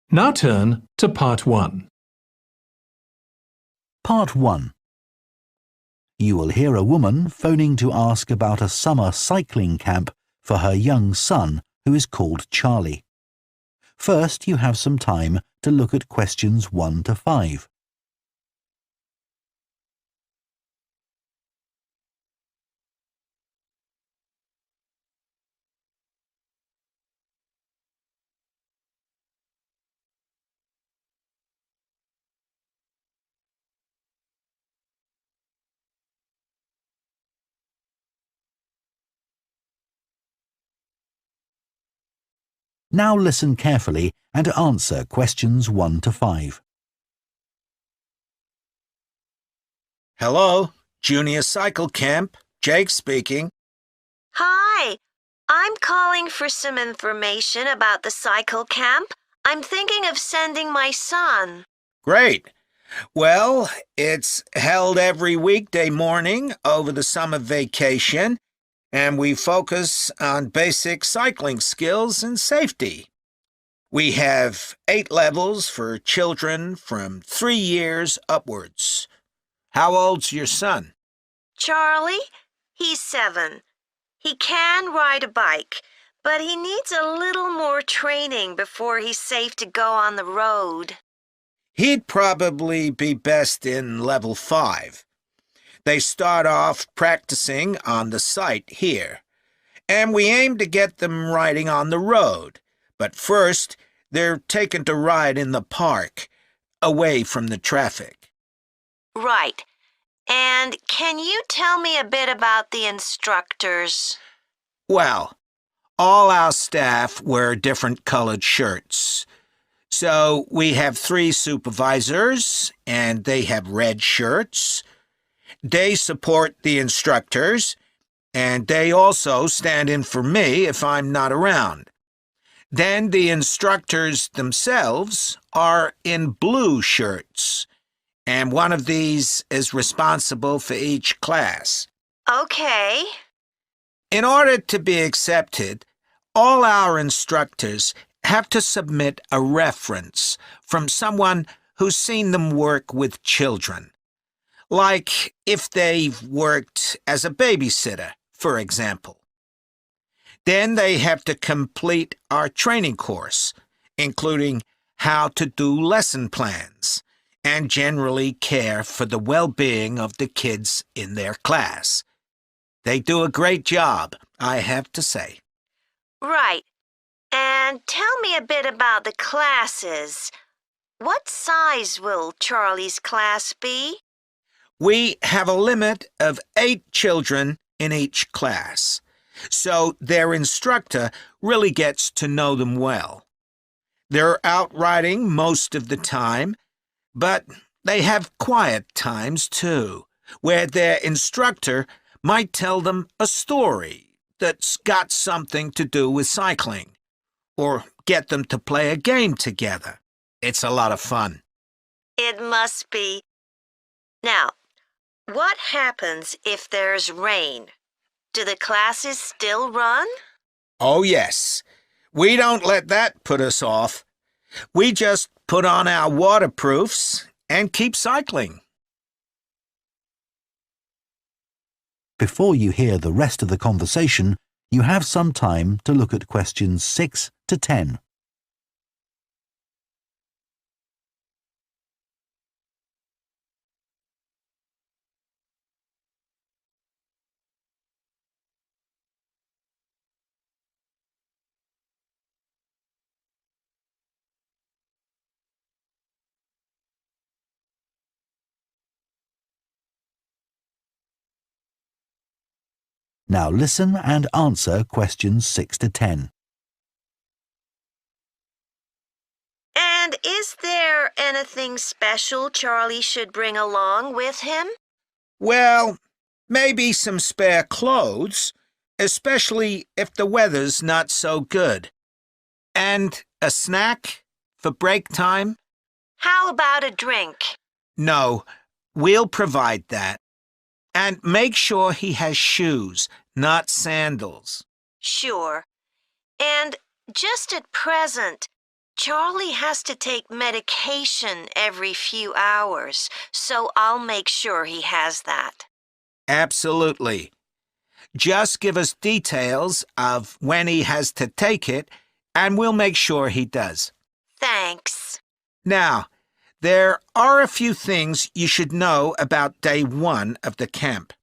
Now turn to Part 1. Part 1. You will hear a woman phoning to ask about a summer cycling camp for her young son who is called Charlie. First, you have some time to look at questions 1 to 5. Now listen carefully and answer questions 1 to 5. Hello, Junior Cycle Camp. Jake speaking. Hi, I'm calling for some information about the cycle camp. I'm thinking of sending my son. Great. Well, it's held every weekday morning over the summer vacation, and we focus on basic cycling skills and safety. We have 8 levels for children from 3 years upwards. How old's your son? Charlie, he's 7. He can ride a bike, but he needs a little more training before he's safe to go on the road. He'd probably be best in level 5. They start off practicing on the site here, and we aim to get them riding on the road. But first, they're taken to ride in the park, away from the traffic. Right. And can you tell me a bit about the instructors? Well, all our staff wear different colored shirts. So we have 3 supervisors, and they have red shirts. They support the instructors, and they also stand in for me if I'm not around. Then the instructors themselves are in blue shirts, and one of these is responsible for each class. Okay. In order to be accepted, all our instructors have to submit a reference from someone who's seen them work with children. Like if they've worked as a babysitter, for example. Then they have to complete our training course, including how to do lesson plans and generally care for the well-being of the kids in their class. They do a great job, I have to say. Right. And tell me a bit about the classes. What size will Charlie's class be? We have a limit of 8 children in each class, so their instructor really gets to know them well. They're out riding most of the time, but they have quiet times too, where their instructor might tell them a story that's got something to do with cycling, or get them to play a game together. It's a lot of fun. It must be. Now, what happens if there's rain? Do the classes still run? Oh, yes. We don't let that put us off. We just put on our waterproofs and keep cycling. Before you hear the rest of the conversation, you have some time to look at questions 6 to 10. Now listen and answer questions 6 to 10. And is there anything special Charlie should bring along with him? Well, maybe some spare clothes, especially if the weather's not so good. And a snack for break time? How about a drink? No, we'll provide that. And make sure he has shoes, not sandals. Sure. And just at present, Charlie has to take medication every few hours, so I'll make sure he has that. Absolutely. Just give us details of when he has to take it, and we'll make sure he does. Thanks. Now, there are a few things you should know about day 1 of the camp.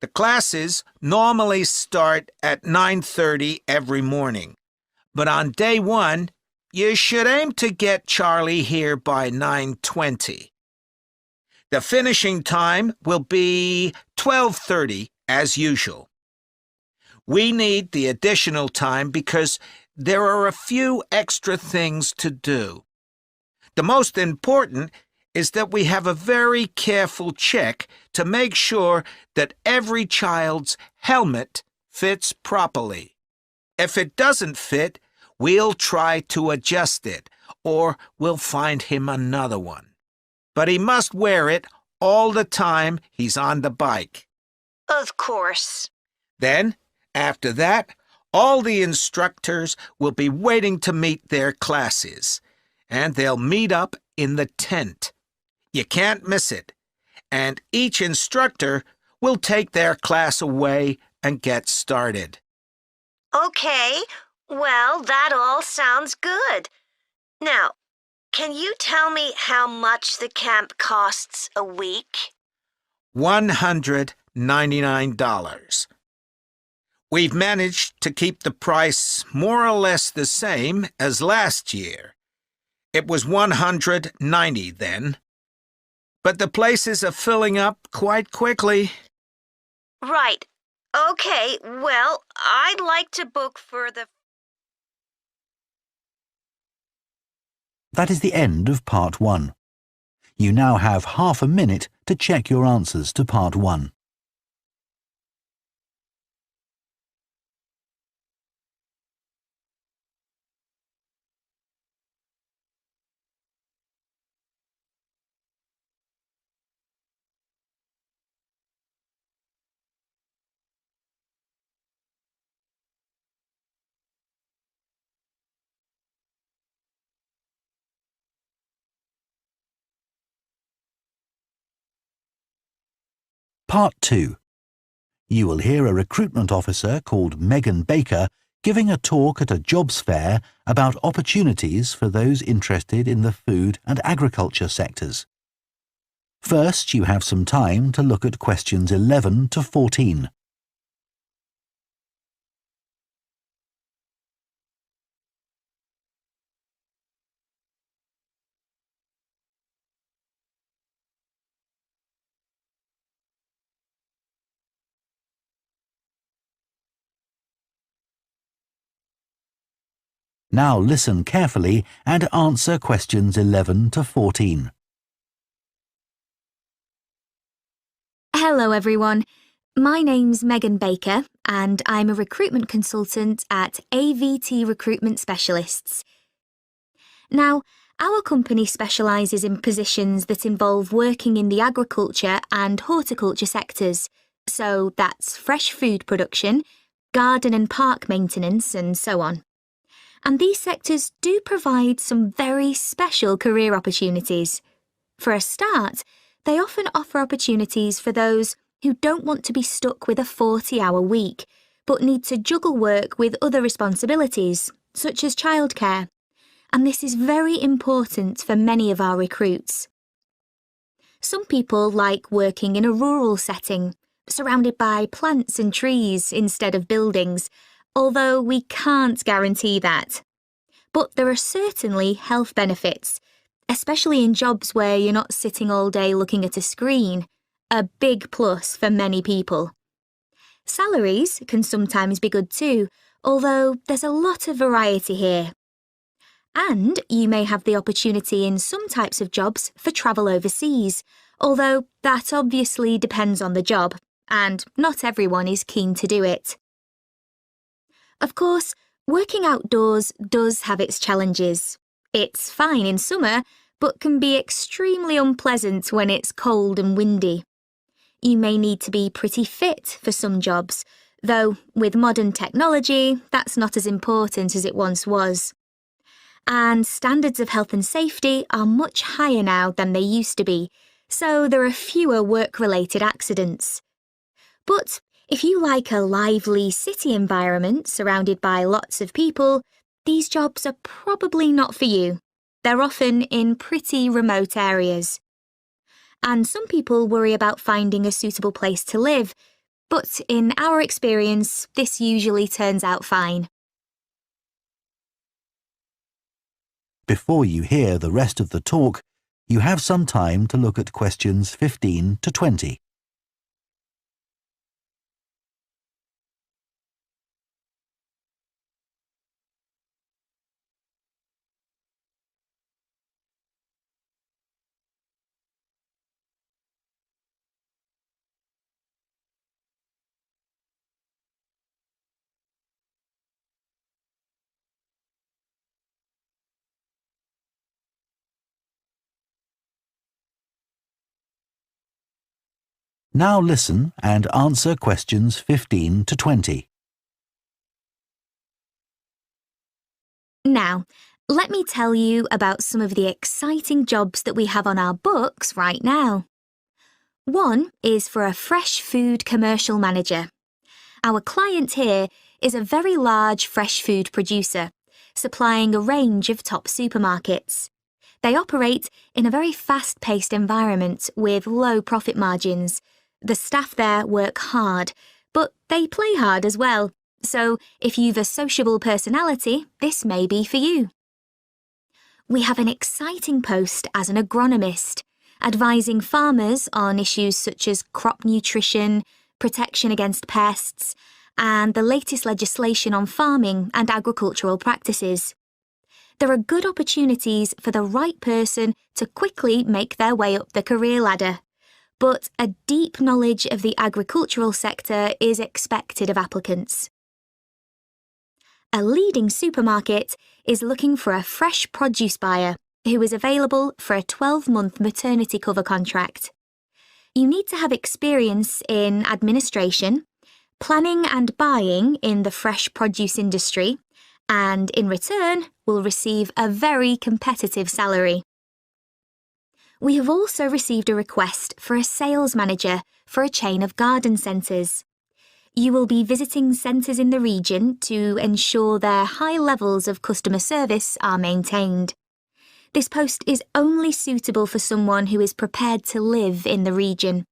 The classes normally start at 9:30 every morning, but on day 1, you should aim to get Charlie here by 9:20. The finishing time will be 12:30 as usual. We need the additional time because there are a few extra things to do. The most important is that we have a very careful check to make sure that every child's helmet fits properly. If it doesn't fit, we'll try to adjust it, or we'll find him another one. But he must wear it all the time he's on the bike. Of course. Then, after that, all the instructors will be waiting to meet their classes, and they'll meet up in the tent. You can't miss it, and each instructor will take their class away and get started. Okay, well, that all sounds good. Now, can you tell me how much the camp costs a week? $199. We've managed to keep the price more or less the same as last year. It was $190 then. But the places are filling up quite quickly. Right. Okay, well, I'd like to book for the... That is the end of Part 1. You now have half a minute to check your answers to Part 1. Part 2. You will hear a recruitment officer called Megan Baker giving a talk at a jobs fair about opportunities for those interested in the food and agriculture sectors. First, you have some time to look at questions 11 to 14. Now listen carefully and answer questions 11 to 14. Hello everyone, my name's Megan Baker and I'm a recruitment consultant at AVT Recruitment Specialists. Now, our company specialises in positions that involve working in the agriculture and horticulture sectors, so that's fresh food production, garden and park maintenance and so on. And these sectors do provide some very special career opportunities. For a start, they often offer opportunities for those who don't want to be stuck with a 40-hour week, but need to juggle work with other responsibilities, such as childcare. And this is very important for many of our recruits. Some people like working in a rural setting, surrounded by plants and trees instead of buildings, although we can't guarantee that. But there are certainly health benefits, especially in jobs where you're not sitting all day looking at a screen, a big plus for many people. Salaries can sometimes be good too, although there's a lot of variety here. And you may have the opportunity in some types of jobs for travel overseas, although that obviously depends on the job, and not everyone is keen to do it. Of course, working outdoors does have its challenges. It's fine in summer, but can be extremely unpleasant when it's cold and windy. You may need to be pretty fit for some jobs, though with modern technology, that's not as important as it once was. and standards of health and safety are much higher now than they used to be, so there are fewer work-related accidents. But if you like a lively city environment surrounded by lots of people, these jobs are probably not for you. They're often in pretty remote areas. And some people worry about finding a suitable place to live, but in our experience, this usually turns out fine. Before you hear the rest of the talk, you have some time to look at questions 15 to 20. Now listen and answer questions 15 to 20. Now, let me tell you about some of the exciting jobs that we have on our books right now. One is for a fresh food commercial manager. Our client here is a very large fresh food producer, supplying a range of top supermarkets. They operate in a very fast-paced environment with low profit margins. The staff there work hard, but they play hard as well. So if you've a sociable personality, this may be for you. We have an exciting post as an agronomist, advising farmers on issues such as crop nutrition, protection against pests, and the latest legislation on farming and agricultural practices. There are good opportunities for the right person to quickly make their way up the career ladder, but a deep knowledge of the agricultural sector is expected of applicants. A leading supermarket is looking for a fresh produce buyer who is available for a 12-month maternity cover contract. You need to have experience in administration, planning and buying in the fresh produce industry, and in return will receive a very competitive salary. We have also received a request for a sales manager for a chain of garden centres. You will be visiting centres in the region to ensure their high levels of customer service are maintained. This post is only suitable for someone who is prepared to live in the region.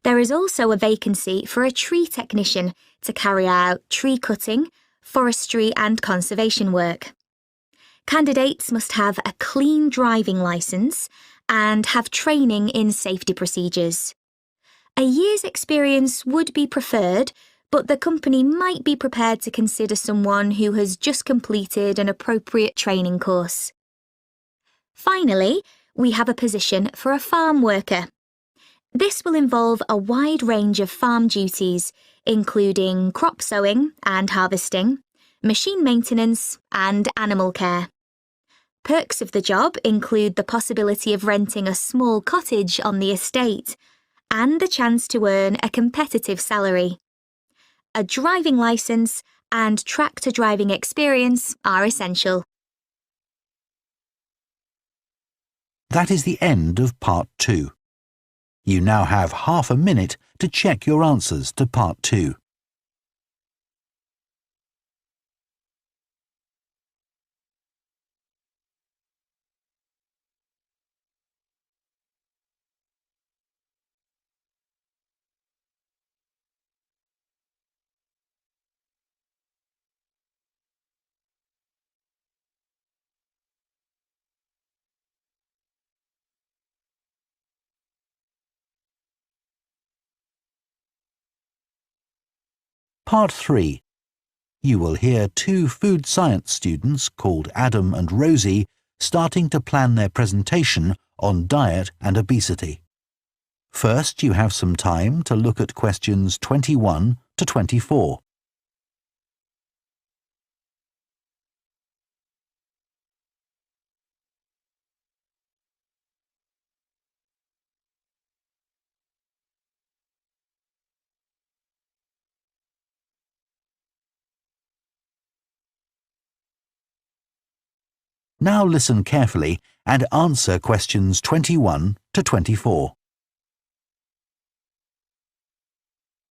There is also a vacancy for a tree technician to carry out tree cutting, forestry and conservation work. Candidates must have a clean driving licence and have training in safety procedures. A year's experience would be preferred, but the company might be prepared to consider someone who has just completed an appropriate training course. Finally, we have a position for a farm worker. This will involve a wide range of farm duties, including crop sowing and harvesting, machine maintenance, and animal care. Perks of the job include the possibility of renting a small cottage on the estate and the chance to earn a competitive salary. A driving licence and tractor driving experience are essential. That is the end of Part 2. You now have half a minute to check your answers to Part 2. Part 3. You will hear two food science students called Adam and Rosie starting to plan their presentation on diet and obesity. First, you have some time to look at questions 21 to 24. Now listen carefully and answer questions 21 to 24.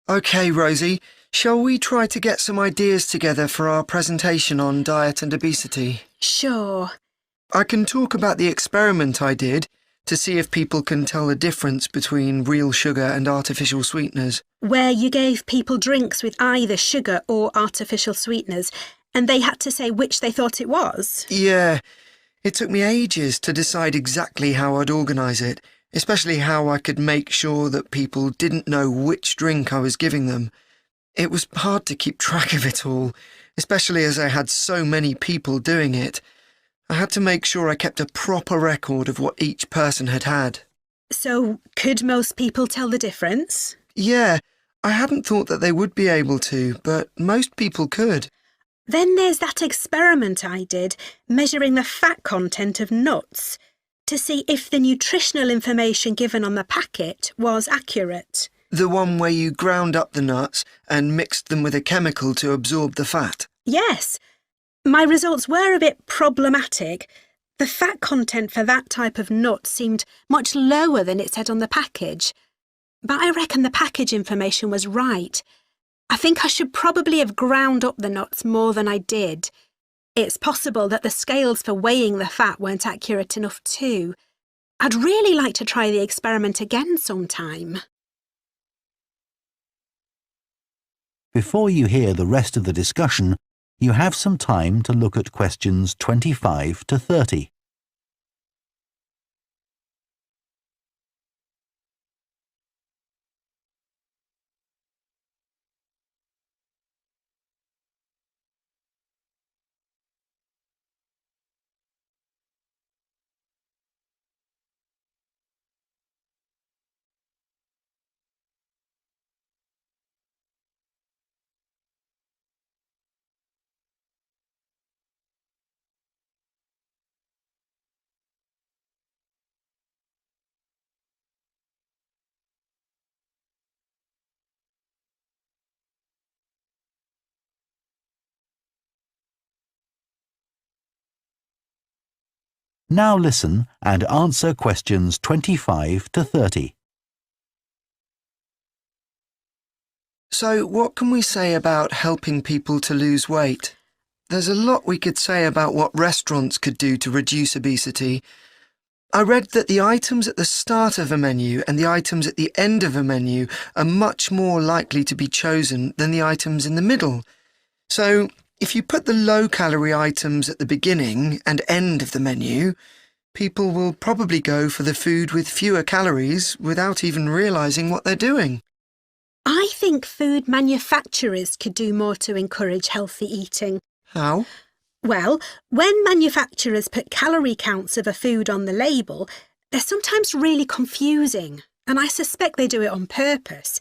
OK, Rosie, shall we try to get some ideas together for our presentation on diet and obesity? Sure. I can talk about the experiment I did to see if people can tell the difference between real sugar and artificial sweeteners. Where you gave people drinks with either sugar or artificial sweeteners, and they had to say which they thought it was? Yeah, it took me ages to decide exactly how I'd organise it, especially how I could make sure that people didn't know which drink I was giving them. It was hard to keep track of it all, especially as I had so many people doing it. I had to make sure I kept a proper record of what each person had had. So, could most people tell the difference? Yeah, I hadn't thought that they would be able to, but most people could. Then there's that experiment I did, measuring the fat content of nuts, to see if the nutritional information given on the packet was accurate. The one where you ground up the nuts and mixed them with a chemical to absorb the fat? Yes. My results were a bit problematic. The fat content for that type of nut seemed much lower than it said on the package. But I reckon the package information was right. I think I should probably have ground up the nuts more than I did. It's possible that the scales for weighing the fat weren't accurate enough too. I'd really like to try the experiment again sometime. Before you hear the rest of the discussion, you have some time to look at questions 25 to 30. Now listen and answer questions 25 to 30. So, what can we say about helping people to lose weight? There's a lot we could say about what restaurants could do to reduce obesity. I read that the items at the start of a menu and the items at the end of a menu are much more likely to be chosen than the items in the middle. So, if you put the low-calorie items at the beginning and end of the menu, people will probably go for the food with fewer calories without even realising what they're doing. I think food manufacturers could do more to encourage healthy eating. How? Well, when manufacturers put calorie counts of a food on the label, they're sometimes really confusing, and I suspect they do it on purpose,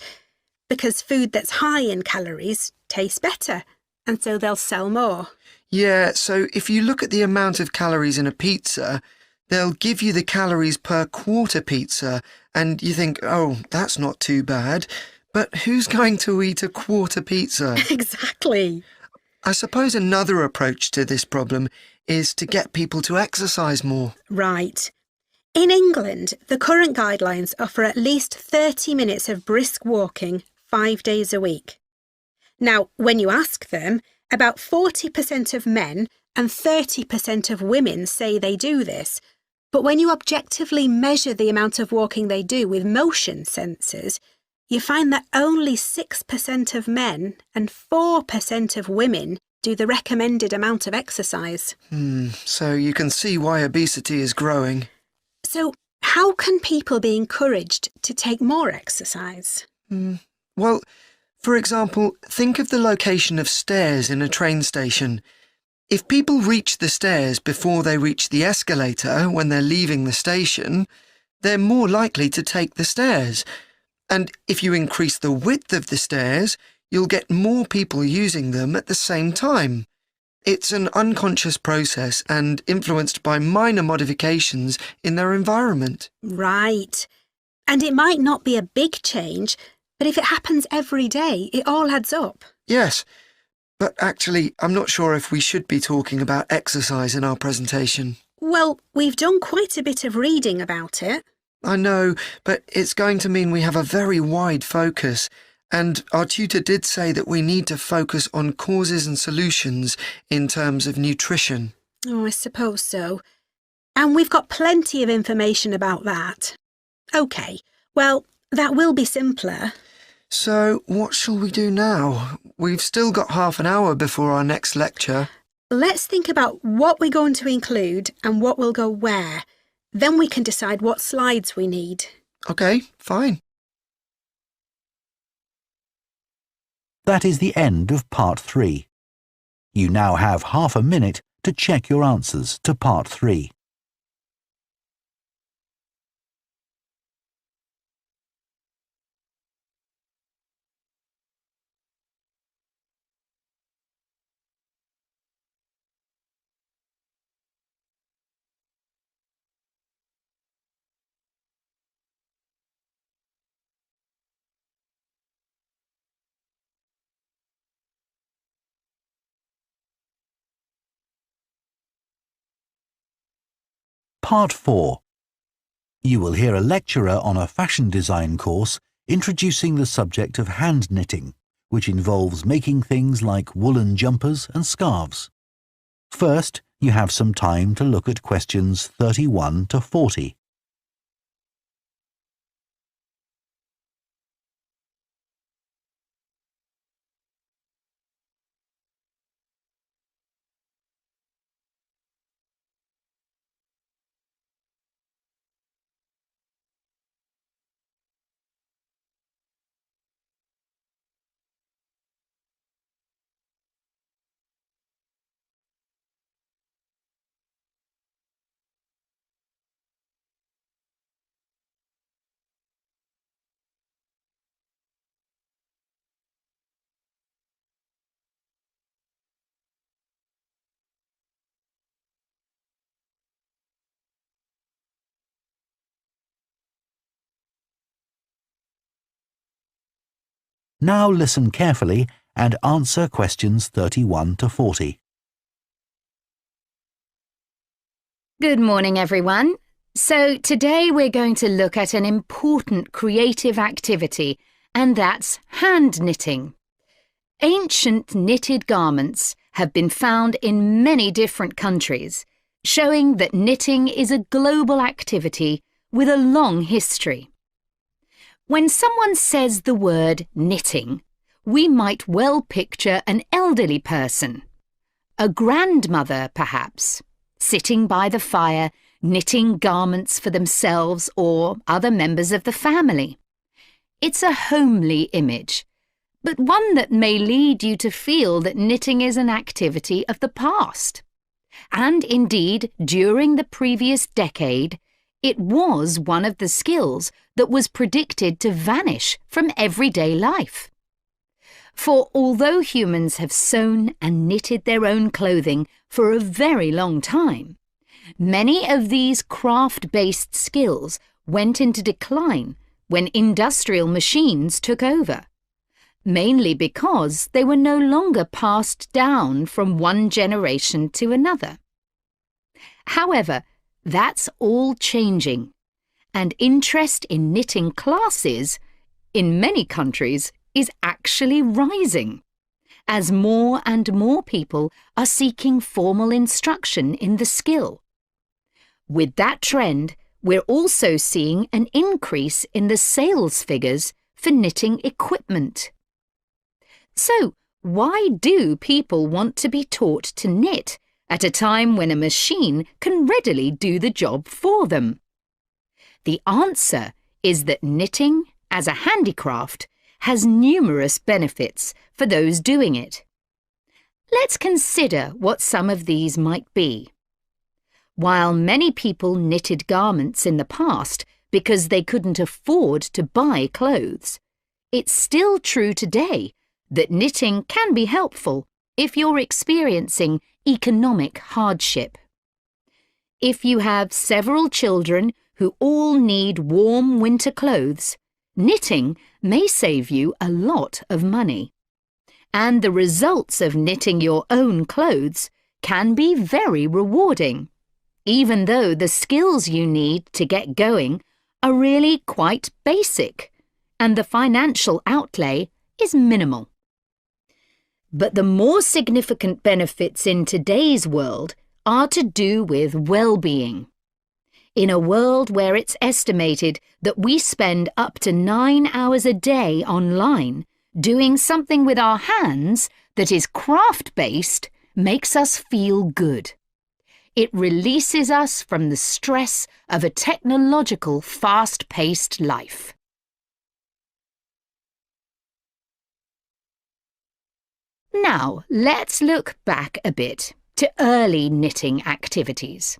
because food that's high in calories tastes better, and so they'll sell more. Yeah, so if you look at the amount of calories in a pizza, they'll give you the calories per quarter pizza, and you think, oh, that's not too bad. But who's going to eat a quarter pizza? Exactly. I suppose another approach to this problem is to get people to exercise more. Right. In England, the current guidelines offer at least 30 minutes of brisk walking 5 days a week. Now, when you ask them, about 40% of men and 30% of women say they do this. But when you objectively measure the amount of walking they do with motion sensors, you find that only 6% of men and 4% of women do the recommended amount of exercise. So you can see why obesity is growing. So how can people be encouraged to take more exercise? Well, for example, think of the location of stairs in a train station. If people reach the stairs before they reach the escalator when they're leaving the station, they're more likely to take the stairs. And if you increase the width of the stairs, you'll get more people using them at the same time. It's an unconscious process and influenced by minor modifications in their environment. Right. And it might not be a big change, but if it happens every day, it all adds up. Yes, But actually, I'm not sure if we should be talking about exercise in our presentation. Well, we've done quite a bit of reading about it. I know, but it's going to mean we have a very wide focus, and our tutor did say that we need to focus on causes and solutions in terms of nutrition. Oh, I suppose so. And we've got plenty of information about that. OK, well, that will be simpler. So, what shall we do now? We've still got half an hour before our next lecture. Let's think about what we're going to include and what will go where. Then we can decide what slides we need. OK, fine. That is the end of Part 3. You now have half a minute to check your answers to Part 3. Part 4. You will hear a lecturer on a fashion design course introducing the subject of hand knitting, which involves making things like woolen jumpers and scarves. First, you have some time to look at questions 31 to 40. Now listen carefully and answer questions 31 to 40. Good morning, everyone. So today we're going to look at an important creative activity, and that's hand knitting. Ancient knitted garments have been found in many different countries, showing that knitting is a global activity with a long history. When someone says the word knitting, we might well picture an elderly person, a grandmother perhaps, sitting by the fire knitting garments for themselves or other members of the family. It's a homely image, but one that may lead you to feel that knitting is an activity of the past. And indeed, during the previous decade, it was one of the skills that was predicted to vanish from everyday life. For although humans have sewn and knitted their own clothing for a very long time, many of these craft-based skills went into decline when industrial machines took over, mainly because they were no longer passed down from one generation to another. However, that's all changing, and interest in knitting classes, in many countries, is actually rising, as more and more people are seeking formal instruction in the skill. With that trend, we're also seeing an increase in the sales figures for knitting equipment. So, why do people want to be taught to knit at a time when a machine can readily do the job for them? The answer is that knitting, as a handicraft, has numerous benefits for those doing it. Let's consider what some of these might be. While many people knitted garments in the past because they couldn't afford to buy clothes, it's still true today that knitting can be helpful if you're experiencing economic hardship. If you have several children who all need warm winter clothes, knitting may save you a lot of money. and the results of knitting your own clothes can be very rewarding, even though the skills you need to get going are really quite basic and the financial outlay is minimal. But the more significant benefits in today's world are to do with well-being. In a world where it's estimated that we spend up to 9 hours a day online, doing something with our hands that is craft-based makes us feel good. It releases us from the stress of a technological, fast-paced life. Now, let's look back a bit to early knitting activities.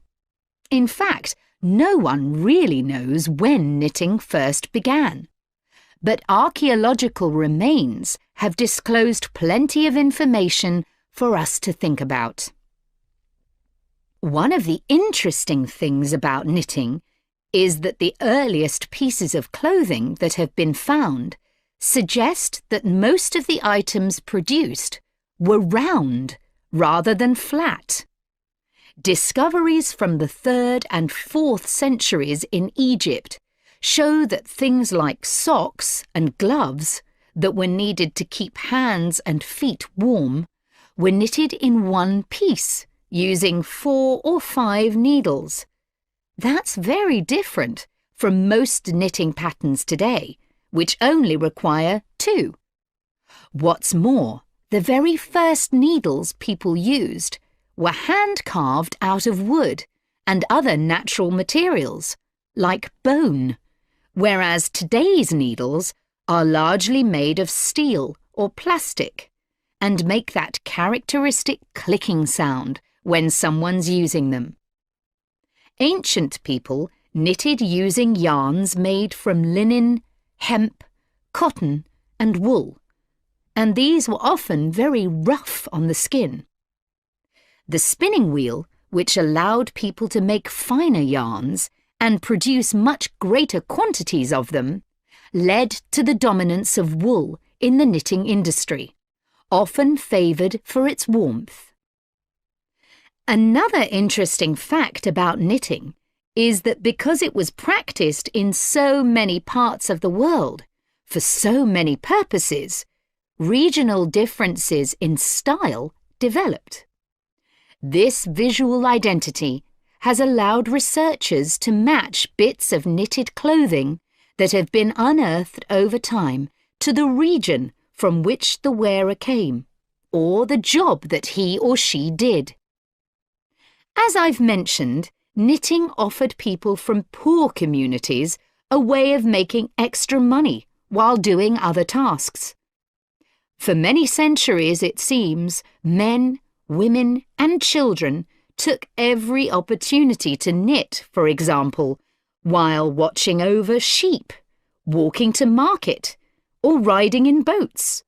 In fact, no one really knows when knitting first began, but archaeological remains have disclosed plenty of information for us to think about. One of the interesting things about knitting is that the earliest pieces of clothing that have been found suggest that most of the items produced were round rather than flat. Discoveries from the 3rd and 4th centuries in Egypt show that things like socks and gloves that were needed to keep hands and feet warm were knitted in one piece using 4 or 5 needles. That's very different from most knitting patterns today, which only require 2. What's more, the very first needles people used were hand-carved out of wood and other natural materials, like bone, whereas today's needles are largely made of steel or plastic and make that characteristic clicking sound when someone's using them. Ancient people knitted using yarns made from linen, hemp, cotton and wool, and these were often very rough on the skin. The spinning wheel, which allowed people to make finer yarns and produce much greater quantities of them, led to the dominance of wool in the knitting industry, often favoured for its warmth. Another interesting fact about knitting is that because it was practised in so many parts of the world, for so many purposes, regional differences in style developed. This visual identity has allowed researchers to match bits of knitted clothing that have been unearthed over time to the region from which the wearer came, or the job that he or she did. As I've mentioned, knitting offered people from poor communities a way of making extra money while doing other tasks. For many centuries, it seems, men, women and children took every opportunity to knit, for example, while watching over sheep, walking to market, or riding in boats.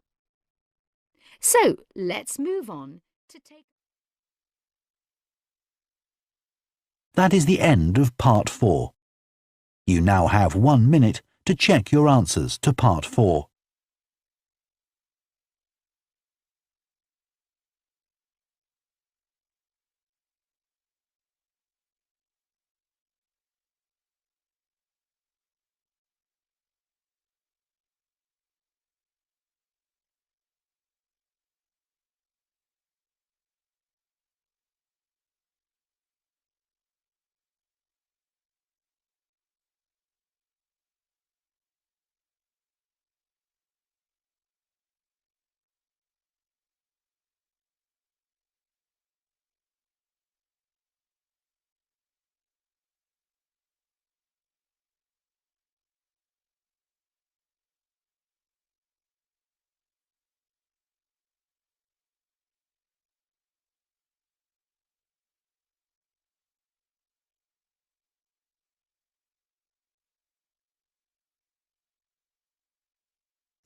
So, let's move on to take... That is the end of Part 4. You now have 1 minute to check your answers to Part 4.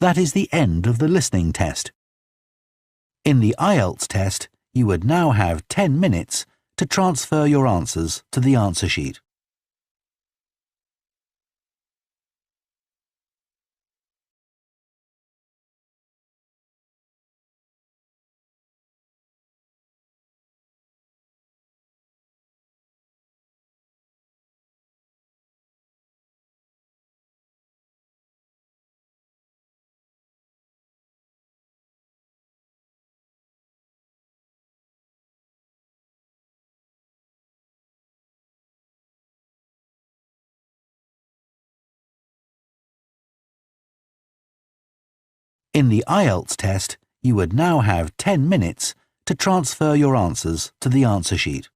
That is the end of the listening test. In the IELTS test, you would now have 10 minutes to transfer your answers to the answer sheet. In the IELTS test, you would now have 10 minutes to transfer your answers to the answer sheet.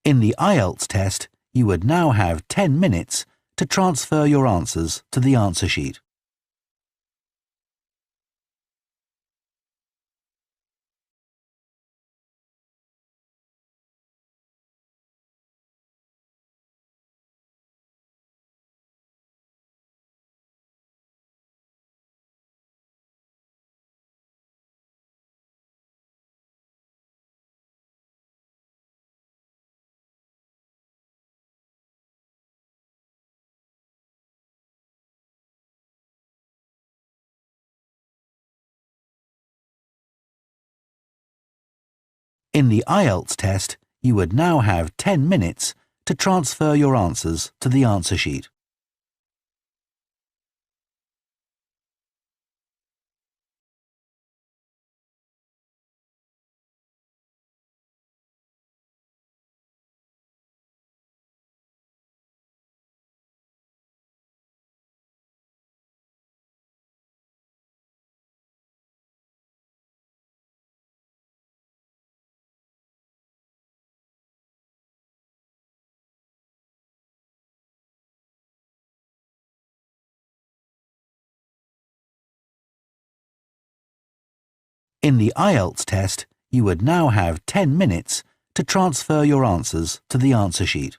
In the IELTS test, you would now have 10 minutes to transfer your answers to the answer sheet. In the IELTS test, you would now have 10 minutes to transfer your answers to the answer sheet. In the IELTS test, you would now have 10 minutes to transfer your answers to the answer sheet.